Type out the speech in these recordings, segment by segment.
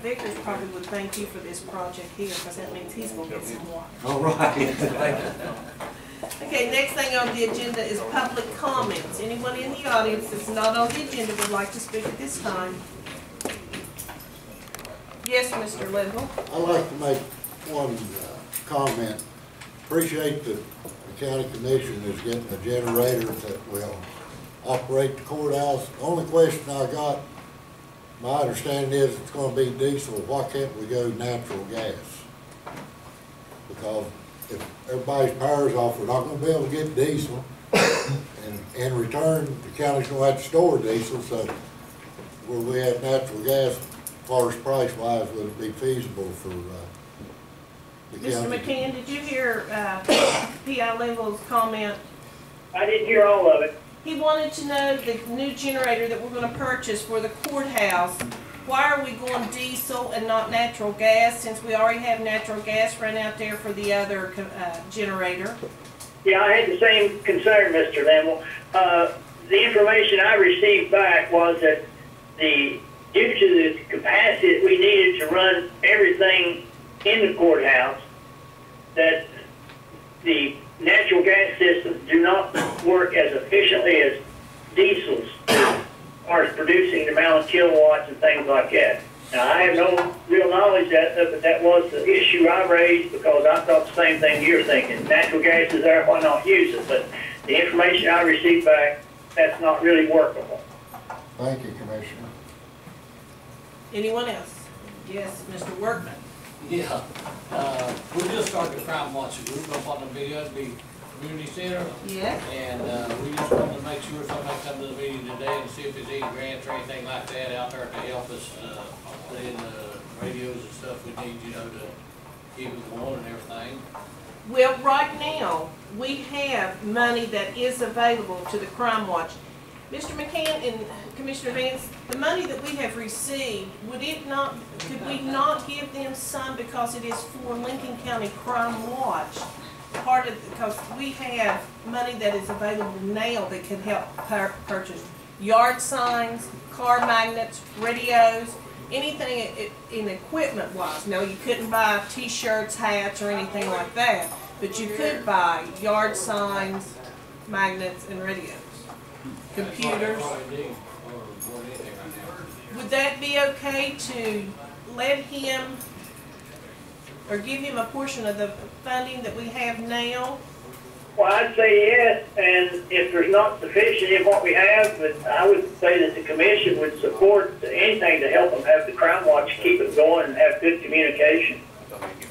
Vickers probably would thank you for this project here, because that means he's gonna get some water. All right. Okay, next thing on the agenda is public comments. Anyone in the audience that's not on the agenda would like to speak at this time? Yes, Mr. Linville? I'd like to make one comment. Appreciate that the county commission is getting a generator that will operate the courthouse. The only question I got, my understanding is it's going to be diesel. Why can't we go natural gas? Because if everybody's power's off, we're not going to be able to get diesel. And in return, the county's going to have to store diesel. So where we have natural gas, as far as price-wise, would it be feasible for the Mr. county? McCann, did you hear P.I. Linville's comment? I didn't hear all of it. He wanted to know the new generator that we're going to purchase for the courthouse. Why are we going diesel and not natural gas, since we already have natural gas run out there for the other generator? Yeah, I had the same concern, Mr. Linville. The information I received back was that due to the capacity that we needed to run everything in the courthouse, that the natural gas systems do not work as efficiently as diesels are producing the amount of kilowatts and things like that. Now, I have no real knowledge of that, but that was the issue I raised because I thought the same thing you're thinking. Natural gas is there, why not use it? But the information I received back, that's not really workable. Thank you, Commissioner. Anyone else? Yes, Mr. Workman. Yeah, we just started the crime watch group up on the video at the community center. Yeah. And we just wanted to make sure somebody come to the meeting today and see if there's any grants or anything like that out there to help us put in the radios and stuff we need, you know, to keep it going and everything. Well, right now, we have money that is available to the Crime Watch. Mr. McCann and Commissioner Vance, the money that we have received, could we not give them some because it is for Lincoln County Crime Watch? Because we have money that is available now that can help purchase yard signs, car magnets, radios, anything in equipment wise. No, you couldn't buy t-shirts, hats, or anything like that, but you could buy yard signs, magnets, and radios. Computers. Would that be okay to let him or give him a portion of the funding that we have now? Well, I'd say yes, and if there's not sufficient in what we have, but I would say that the commission would support anything to help them have the crime watch keep it going and have good communication.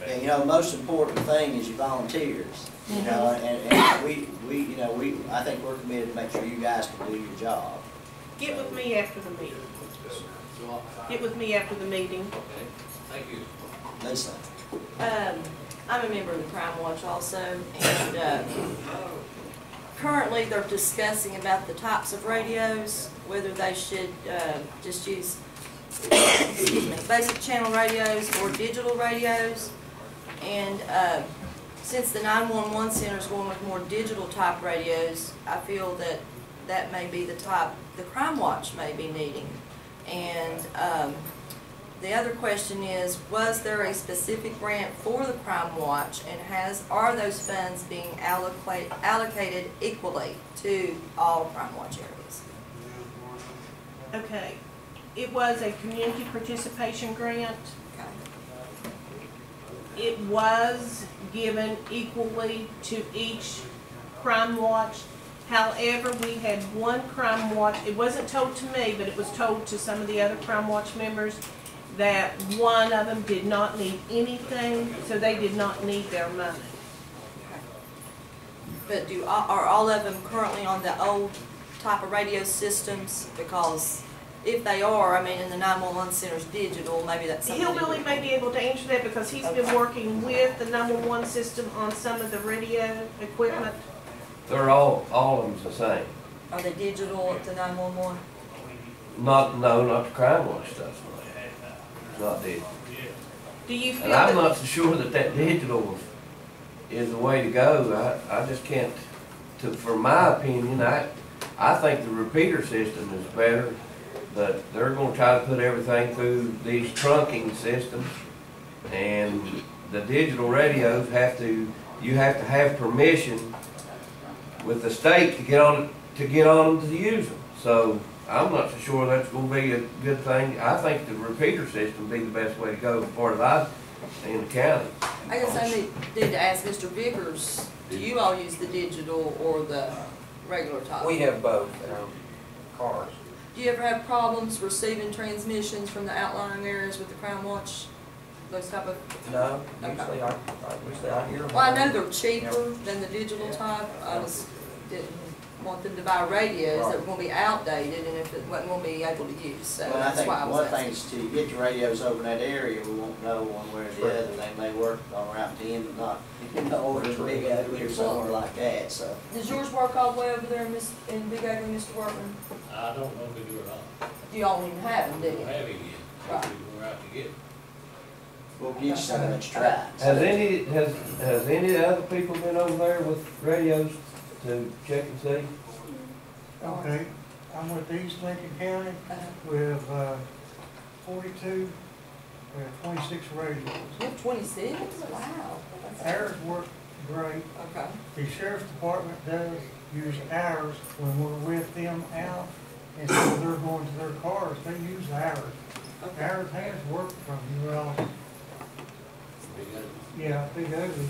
And you know, the most important thing is your volunteers. You know, and I think we're committed to make sure you guys can do your job. Get with me after the meeting. Get with me after the meeting. Okay, thank you. Lisa. I'm a member of the Crime Watch also, and currently they're discussing about the types of radios, whether they should just use basic channel radios or digital radios. And since the 911 center is going with more digital type radios, I feel that that may be the type the Crime Watch may be needing. And the other question is, was there a specific grant for the Crime Watch, and are those funds being allocated equally to all Crime Watch areas? Okay. It was a community participation grant. Okay. It was given equally to each Crime Watch. However, we had one Crime Watch, it wasn't told to me, but it was told to some of the other Crime Watch members that one of them did not need anything, so they did not need their money. But are all of them currently on the old type of radio systems? Because if they are, I mean, in the 911 center's digital, maybe that's something. Hillbilly may be able to answer that because he's been working with the 911 system on some of the radio equipment. They're all of them's the same. Are they digital at the 911? No, not the Crime Watch stuff. Not digital. Do you feel And I'm that not so sure that digital is the way to go. I just can't, for my opinion, I think the repeater system is better but they're gonna try to put everything through these trunking systems. And the digital radios you have to have permission with the state to get on them to use them. So I'm not so sure that's gonna be a good thing. I think the repeater system would be the best way to go as far as in the county. I guess I need to ask Mr. Vickers, do you all use the digital or the regular type? We have both in our cars. Do you ever have problems receiving transmissions from the outlying areas with the Crown Watch? Those type of, No, Okay. usually I hear them. well, I know they're cheaper than the digital type. I just didn't want them to buy radios that were gonna be outdated and if it wasn't gonna be able to use, so Well, I that's think why I was one thing asking. is to get your radios over in that area, we won't know one way or the other. They may work on Route 10, but not, over in Big Ugly or somewhere like that, so. Does yours work all the way over there in Big Ugly, Mr. Workman? I don't know if they do or not. You all even have them, do We don't you? have it yet. Right. We go out to get it. We'll get you some of that try. Has any other people been over there with radios to check and see? Okay, I'm with East Lincoln County. Uh, We have 42, we have 26 radios. You have 26? Wow. That's- Ours work great. Okay. The sheriff's department does use ours when we're with them out, and so they're going to their cars, they use ours. Okay. Ours has worked from, well, Because yeah, Big Ugly,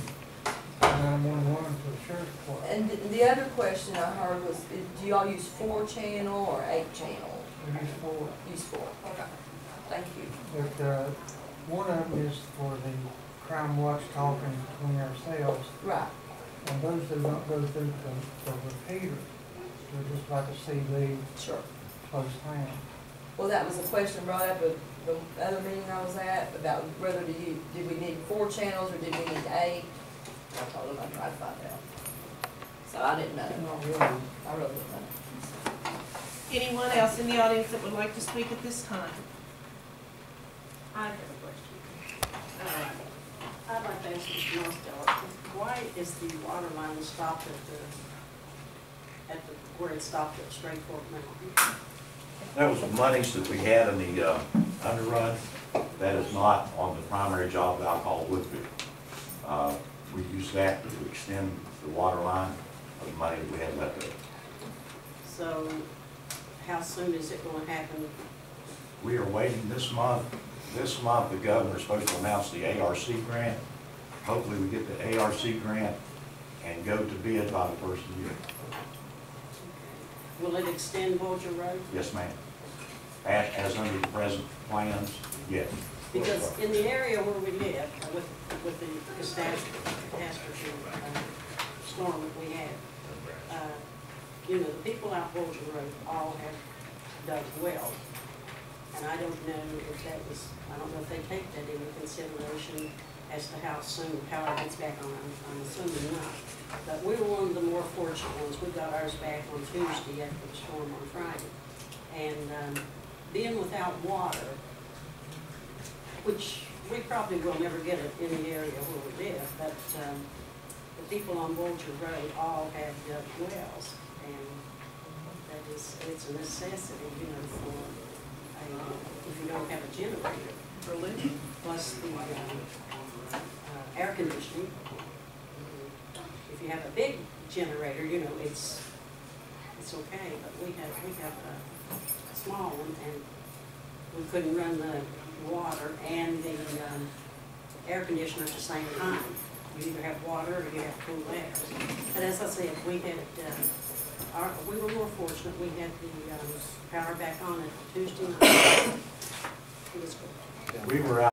911 to the sheriff's department. And the other question I heard was, do y'all use 4-channel or 8-channel? We use 4. Use 4. Okay. Thank you. But one of them is for the crime watch talking between ourselves. Right. And those do not go through the repeater. They're just like a CD Sure. close hand. Well, that was a question brought up at the other meeting I was at about whether did we need 4 channels or did we need 8? I told them I'd try to find out. So I didn't know. Not really. I really didn't know. Anyone else in the audience that would like to speak at this time? I have a question. I'd like to ask Mr. Norstell, why is the water line stopped where it stopped at Strait Fork Mountain? That was the monies that we had in the underrun. That is not on the primary job that I call Woodville. We use that to extend the water line of the money that we had left over. So how soon is it going to happen? We are waiting this month. This month, the governor is supposed to announce the ARC grant. Hopefully, we get the ARC grant and go to bid by the first of the year. Will it extend Bulger Road? Yes, ma'am. As under the present plans, yes. Because in the area where we live, with the catastrophe storm that we had, the people out Bulger Road all have dug wells. And I don't know if they take that into consideration as to how soon power gets back on. I'm assuming not. But we were one of the more fortunate ones. We got ours back on Tuesday after the storm on Friday. And being without water, which we probably will never get it in the area where we live, but the people on Bulger Road all have dug wells. And it's a necessity, for if you don't have a generator for living, plus the air conditioning. If you have a big generator, it's okay, but we have a small one, and we couldn't run the water and the air conditioner at the same time. You either have water or you have cool air. But as I said, we were more fortunate. We had the power back on it Tuesday night. It was good. We were out